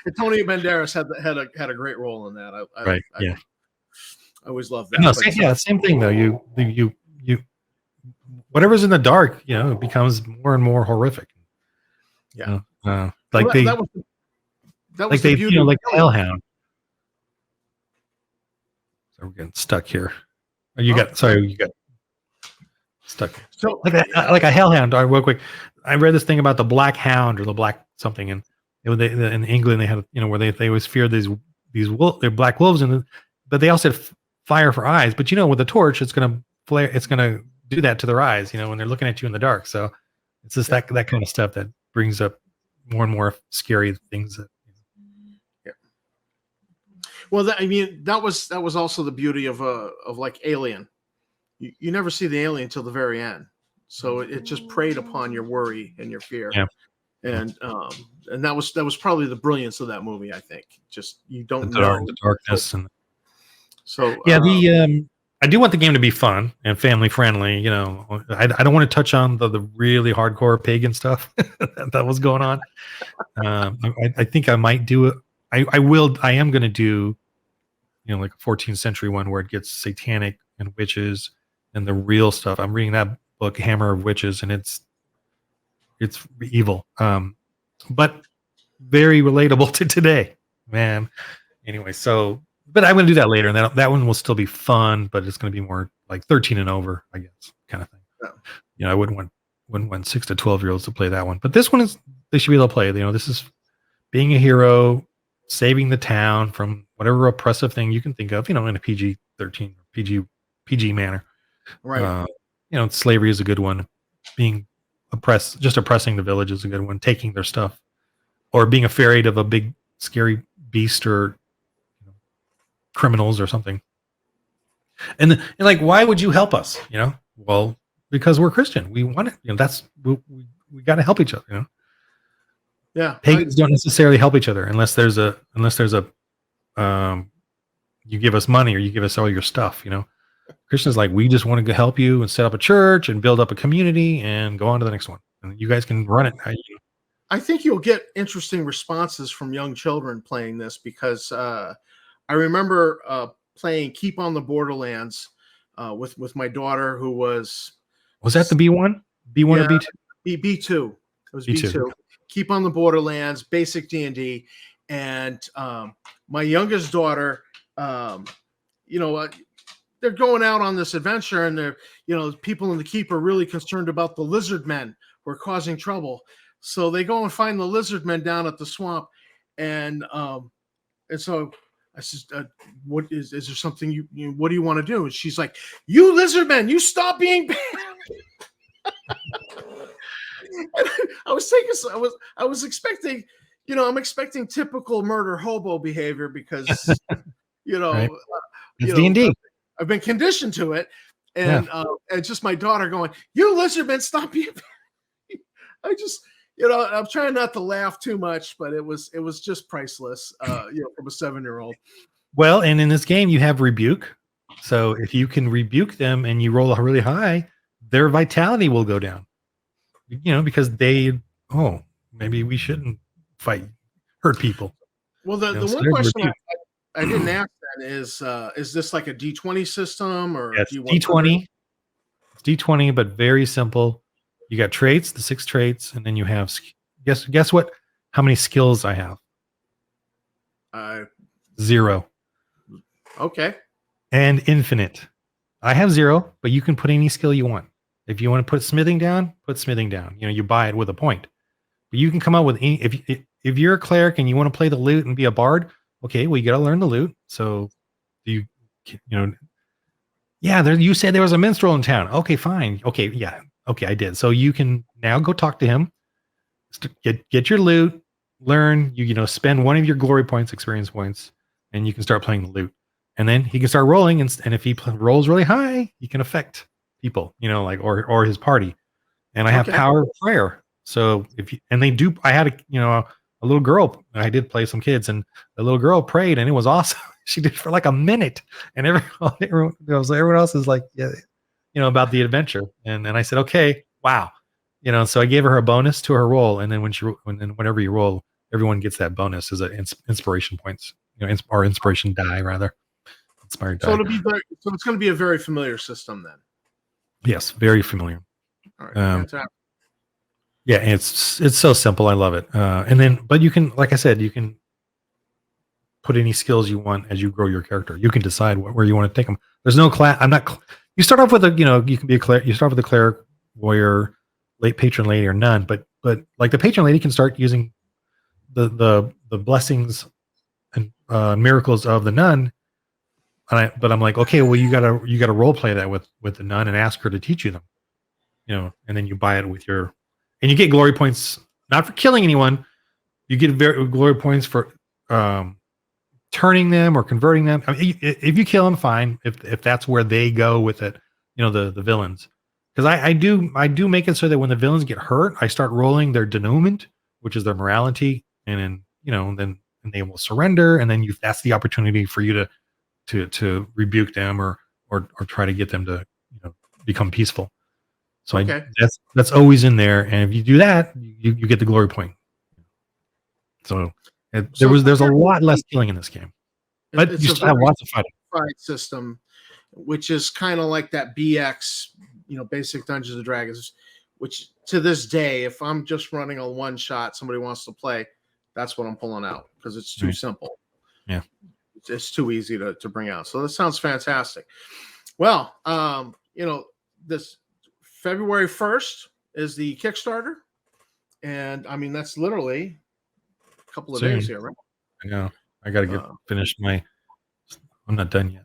Speaker 1: Antonio Banderas had a great role in that.
Speaker 2: Right. Yeah.
Speaker 1: I always loved
Speaker 2: But
Speaker 1: that.
Speaker 2: no,
Speaker 1: But
Speaker 2: same thing though. You whatever's in the dark, it becomes more and more horrific.
Speaker 1: yeah,
Speaker 2: Like
Speaker 1: well, that was
Speaker 2: like
Speaker 1: the
Speaker 2: they,
Speaker 1: beauty.
Speaker 2: like the Hellhound. So we're getting stuck here. Oh, you got stuck.
Speaker 1: So
Speaker 2: Like a Hellhound. Real quick, I read this thing about the Black Hound or the Black something, and in England they had where they always feared they're black wolves, but they also had fire for eyes. But with a torch, it's gonna flare. It's gonna do that to their eyes. When they're looking at you in the dark. So it's just that kind of stuff that brings up more and more scary things.
Speaker 1: Well, that was also the beauty of like Alien. You never see the alien till the very end, so it just preyed upon your worry and your fear.
Speaker 2: Yeah.
Speaker 1: And that was probably the brilliance of that movie. I think just you don't know
Speaker 2: the darkness and
Speaker 1: so
Speaker 2: yeah. I do want the game to be fun and family friendly. I don't want to touch on the really hardcore pagan stuff that was going on. I think I might do it. I will. I am going to do, like a 14th century one where it gets satanic and witches and the real stuff. I'm reading that book, Hammer of Witches, and it's evil, but very relatable to today, man. Anyway, but I'm going to do that later, and that one will still be fun, but it's going to be more like 13 and over, I guess, kind of thing. Yeah. I wouldn't want 6 to 12-year-olds to play that one, but this one they should be able to play. This is being a hero, saving the town from whatever oppressive thing you can think of, in a PG-13 or PG manner.
Speaker 1: right.
Speaker 2: Slavery is a good one. Being oppressing the village is a good one. Taking their stuff, or being afraid of a big scary beast or criminals or something. And like, why would you help us? Well, because we're Christian. We want it. That's we got to help each other.
Speaker 1: Yeah.
Speaker 2: Pagans don't necessarily help each other unless there's a you give us money or you give us all your stuff. Christians like, we just want to help you and set up a church and build up a community and go on to the next one. And you guys can run it.
Speaker 1: I think you'll get interesting responses from young children playing this because I remember playing Keep on the Borderlands with my daughter, who was
Speaker 2: that the B1? B1 or B2?
Speaker 1: B2. It was
Speaker 2: B2.
Speaker 1: B2. Keep on the Borderlands, basic D&D, and my youngest daughter, they're going out on this adventure, and they're, people in the keep are really concerned about the lizard men who are causing trouble. So they go and find the lizard men down at the swamp, and so I said, "What is there something what do you want to do?" And she's like, "You lizard men, you stop being bad." And I was expecting, I'm expecting typical murder hobo behavior because,
Speaker 2: Right. It's D&D.
Speaker 1: I've been conditioned to it, and just my daughter going, "You lizard men, stop being bad." I just, I'm trying not to laugh too much, but it was just priceless, from a 7-year-old.
Speaker 2: Well, and in this game you have rebuke. So if you can rebuke them and you roll really high, their vitality will go down. Because maybe we shouldn't hurt people.
Speaker 1: Well, the one question I didn't ask then is this like a D20 system or
Speaker 2: do you want D20? It's D20, but very simple. You got traits, the 6 traits, and then you have guess what? How many skills I have? 0.
Speaker 1: Okay.
Speaker 2: And infinite. I have 0, but you can put any skill you want. If you want to put smithing down, put smithing down. You buy it with a point. But you can come up with any. If you're a cleric and you want to play the lute and be a bard, okay, well, you got to learn the lute. So you said there was a minstrel in town. Okay, fine. Okay, yeah. Okay, I did. So you can now go talk to him. Get your lute. Learn. Spend one of your glory points, experience points, and you can start playing the lute. And then he can start rolling, and if he rolls really high, he can affect people, or his party. And I have power of prayer. So I had a little girl. I did play some kids, and the little girl prayed, and it was awesome. She did for like a minute, and everyone else is like, about the adventure. And I said, okay, wow. So I gave her a bonus to her roll, and then whenever you roll, everyone gets that bonus as inspiration points, or inspiration die rather. Inspired die.
Speaker 1: So it's going to be a very familiar system then.
Speaker 2: Yes, very familiar.
Speaker 1: All right, fantastic.
Speaker 2: Yeah, it's so simple. I love it. But you can, like I said, you can put any skills you want as you grow your character. You can decide where you want to take them. There's no class. You start off with you can be a cleric. You start with a cleric, warrior, late patron lady, or nun. But like the patron lady can start using the blessings and miracles of the nun. But I'm like, okay, well, you gotta role play that with the nun and ask her to teach you them. And then you buy it with and you get glory points, not for killing anyone. You get glory points for turning them or converting them. I mean, if you kill them, fine. If that's where they go with it, the villains. Because I do make it so that when the villains get hurt, I start rolling their denouement, which is their morality, and then they will surrender, and then that's the opportunity for you to rebuke them or try to get them to become peaceful. So that's always in there, and if you do that, you get the glory point. So there's a lot less killing in this game, but you still have lots of fighting.
Speaker 1: Fight system, which is kind of like that BX, basic Dungeons and Dragons, which to this day, if I'm just running a one shot, somebody wants to play, that's what I'm pulling out because it's too simple.
Speaker 2: Yeah,
Speaker 1: it's too easy to bring out. So this sounds fantastic. Well, this February 1st is the Kickstarter, and I mean that's literally a couple of days here, right?
Speaker 2: I know. I got to finish my. I'm not done yet.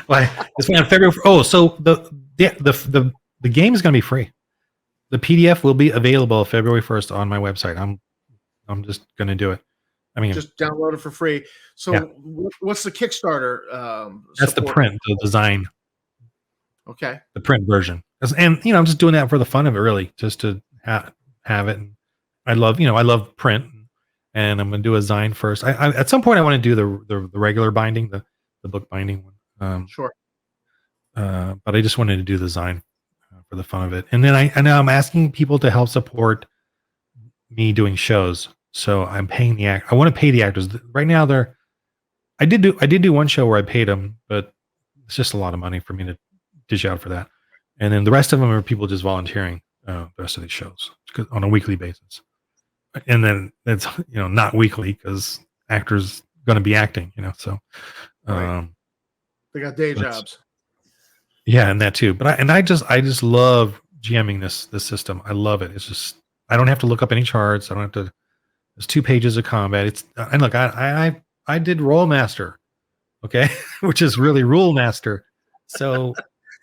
Speaker 2: It's on February. Oh, so the game is going to be free. The PDF will be available February 1st on my website. I'm just going to do it. I mean, just
Speaker 1: download it for free. So, what's the Kickstarter?
Speaker 2: That's the print, the design.
Speaker 1: Okay.
Speaker 2: The print version, and I'm just doing that for the fun of it, really, just to have it. And I love print, and I'm going to do a design first. I at some point I want to do the regular binding, the book binding one.
Speaker 1: Sure.
Speaker 2: But I just wanted to do the design for the fun of it, and then I'm asking people to help support me doing shows. So I'm paying I want to pay the actors right now. I did do one show where I paid them, but it's just a lot of money for me to dish out for that. And then the rest of them are people just volunteering the rest of these shows on a weekly basis. And then it's not weekly because actors going to be acting, so
Speaker 1: right. They got day jobs.
Speaker 2: Yeah, and that too. But I just love GMing this system. I love it. It's just I don't have to look up any charts. I don't have to. There's 2 pages of combat. And look, I did Roll Master, okay, which is really Rule Master. So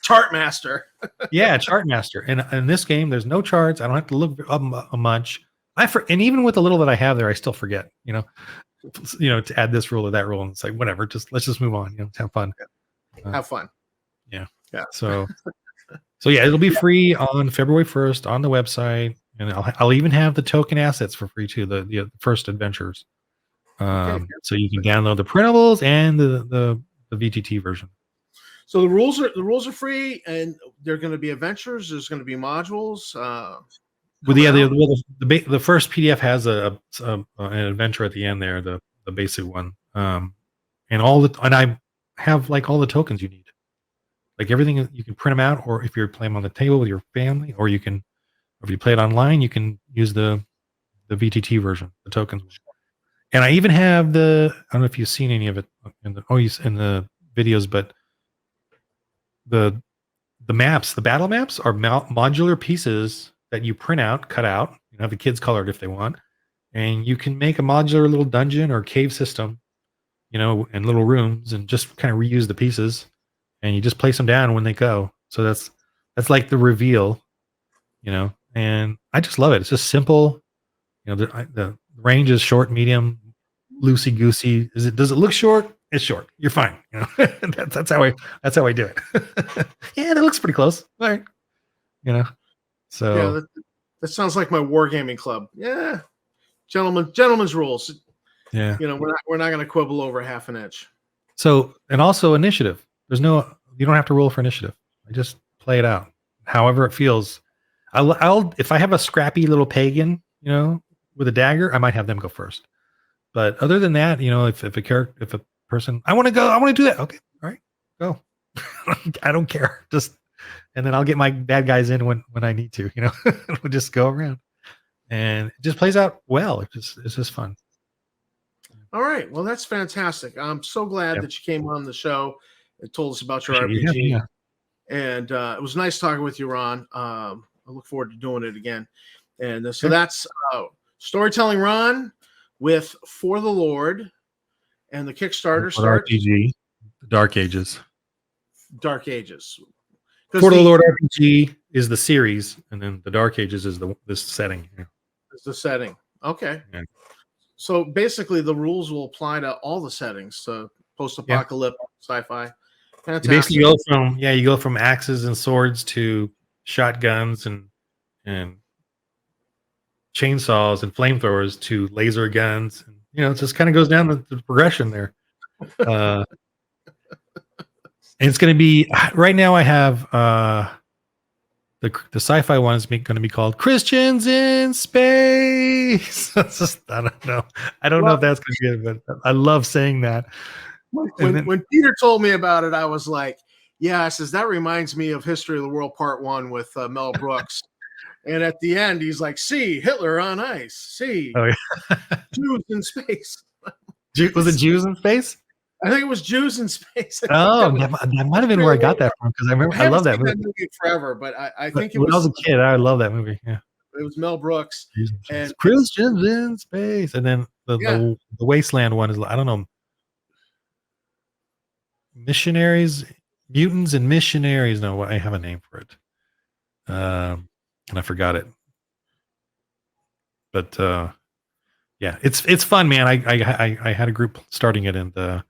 Speaker 1: Chart Master.
Speaker 2: Yeah, Chart Master. And in this game, there's no charts. I don't have to look up much. And even with the little that I have there, I still forget. To add this rule or that rule, and it's like whatever. Let's just move on. Have fun.
Speaker 1: Have fun.
Speaker 2: Yeah. So yeah, it'll be free on February 1st on the website. And I'll even have the token assets for free too. The first adventures, so you can download the printables and the VTT version.
Speaker 1: So the rules are free, and they're going to be adventures. There's going to be modules.
Speaker 2: The first PDF has an adventure at the end there, the basic one, and I have like all the tokens you need, like everything. You can print them out, or if you're playing on the table with your family, or if you play it online, you can use the VTT version, the tokens. And I even have I don't know if you've seen any of it in the videos, but the maps, the battle maps are modular pieces that you print out, cut out, have the kids color it if they want. And you can make a modular little dungeon or cave system, and little rooms, and just kind of reuse the pieces, and you just place them down when they go. So that's like the reveal, and I just love it. It's just simple. The range is short, medium, loosey goosey. Does it look short? It's short. You're fine. That's how I do it. Yeah, that looks pretty close. All right. So
Speaker 1: yeah, that sounds like my wargaming club. Yeah, gentlemen's rules.
Speaker 2: Yeah,
Speaker 1: we're not going to quibble over half an inch.
Speaker 2: So, and also initiative. You don't have to roll for initiative. I just play it out however it feels. I'll if I have a scrappy little pagan, with a dagger, I might have them go first. But other than that, if a person, I want to do that. Okay, all right, go. I don't care. And then I'll get my bad guys in when I need to. We'll just go around, and it just plays out well. It's just fun.
Speaker 1: All right, well, that's fantastic. I'm so glad that you came on the show and told us about your
Speaker 2: Appreciate
Speaker 1: RPG.
Speaker 2: you.
Speaker 1: And it was nice talking with you, Ron. I look forward to doing it again. And so that's Storytelling Ron with For the Lord, and the Kickstarter starts
Speaker 2: RPG, Dark Ages.
Speaker 1: Dark Ages.
Speaker 2: For the Lord RPG is the series, and then the Dark Ages is this setting.
Speaker 1: Is the setting. Okay.
Speaker 2: Yeah.
Speaker 1: So basically the rules will apply to all the settings, so post-apocalyptic, sci-fi. Fantastic.
Speaker 2: You basically you go from axes and swords to shotguns and chainsaws and flamethrowers to laser guns. And, it just kind of goes down the progression there. And it's going to be right now. I have the sci-fi one is going to be called Christians in Space. I don't know. I don't know if that's going to be good, but I love saying that.
Speaker 1: When Peter told me about it, I was like, yeah, I says, that reminds me of History of the World Part 1 with Mel Brooks. And at the end, he's like, see, Hitler on ice. See, Jews in space.
Speaker 2: Was it Jews in space?
Speaker 1: I think it was Jews in Space.
Speaker 2: Oh, that might have been where I got that from, because I love that movie.
Speaker 1: Forever, but I think it was.
Speaker 2: When I was a kid, I love that movie. Yeah,
Speaker 1: it was Mel Brooks and
Speaker 2: Christians in Space, and then the Wasteland one is, I don't know, missionaries, mutants, and missionaries. No, I have a name for it, and I forgot it. But yeah, it's fun, man. I had a group starting it, and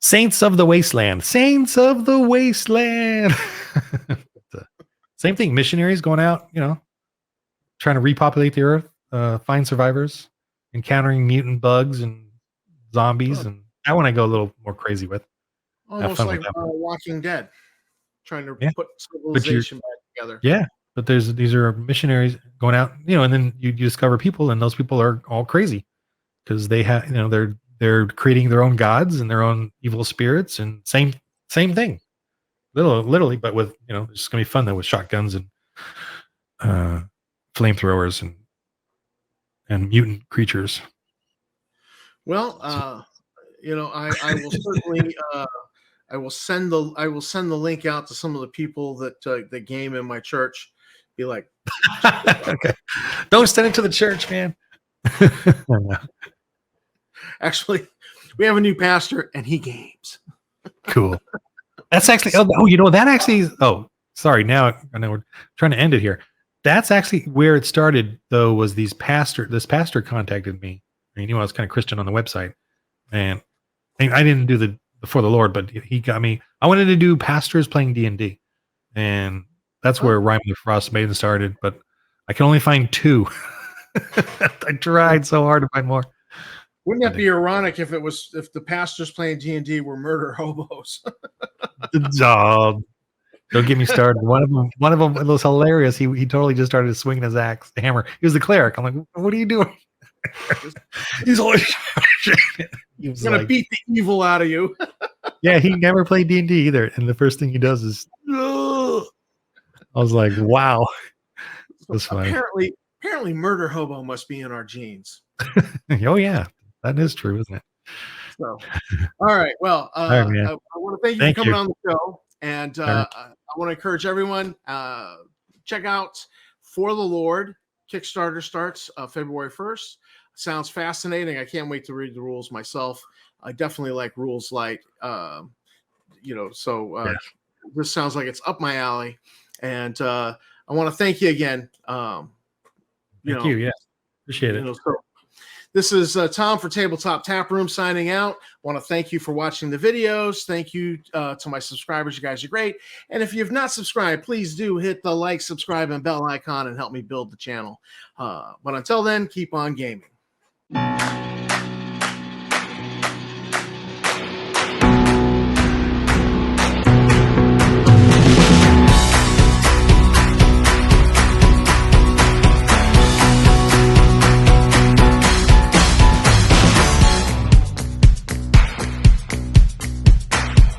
Speaker 2: Saints of the Wasteland. Same thing. Missionaries going out, trying to repopulate the earth, find survivors, encountering mutant bugs and zombies, and I want to go a little more crazy with.
Speaker 1: Almost like Walking Dead, trying to put civilization back together.
Speaker 2: Yeah, but these are missionaries going out, and then you discover people, and those people are all crazy because they have, they're creating their own gods and their own evil spirits, and same thing, literally, but with it's just gonna be fun though, with shotguns and flamethrowers and mutant creatures.
Speaker 1: Well, I will certainly I will send the link out to some of the people that game in my church. Be like,
Speaker 2: okay, don't send it to the church, man.
Speaker 1: Actually, we have a new pastor and he games.
Speaker 2: Cool. That's actually that actually is, sorry, now I know we're trying to end it here. That's actually where it started, though, was this pastor contacted me. I was kind of Christian on the website, and I didn't do the For the Lord, but he got me. I wanted to do pastors playing D&D, and that's where Rhyme with Frost Maiden started, but I can only find 2. I tried so hard to find more.
Speaker 1: Wouldn't that be ironic if the pastors playing D&D were murder hobos?
Speaker 2: Don't get me started. One of them was hilarious. He totally just started swinging his hammer. He was the cleric. I'm like, what are you doing? He's always
Speaker 1: he's gonna beat the evil out of you.
Speaker 2: Yeah, he never played D&D either, and the first thing he does is, I was like, wow, that's funny.
Speaker 1: Apparently, murder hobo must be in our genes.
Speaker 2: Oh yeah, that is true, isn't it?
Speaker 1: So, all right. Well, I want to thank you for coming on the show, and I want to encourage everyone check out For the Lord. Kickstarter starts February 1st. Sounds fascinating. I can't wait to read the rules myself. I definitely like rules light. This sounds like it's up my alley, and I want to thank you again. Thank
Speaker 2: you. Yeah, appreciate it.
Speaker 1: So this is Tom for Tabletop Tap Room signing out. Want to thank you for watching the videos. Thank you to my subscribers. You guys are great. And if you've not subscribed, please do hit the like, subscribe, and bell icon and help me build the channel. But until then, keep on gaming.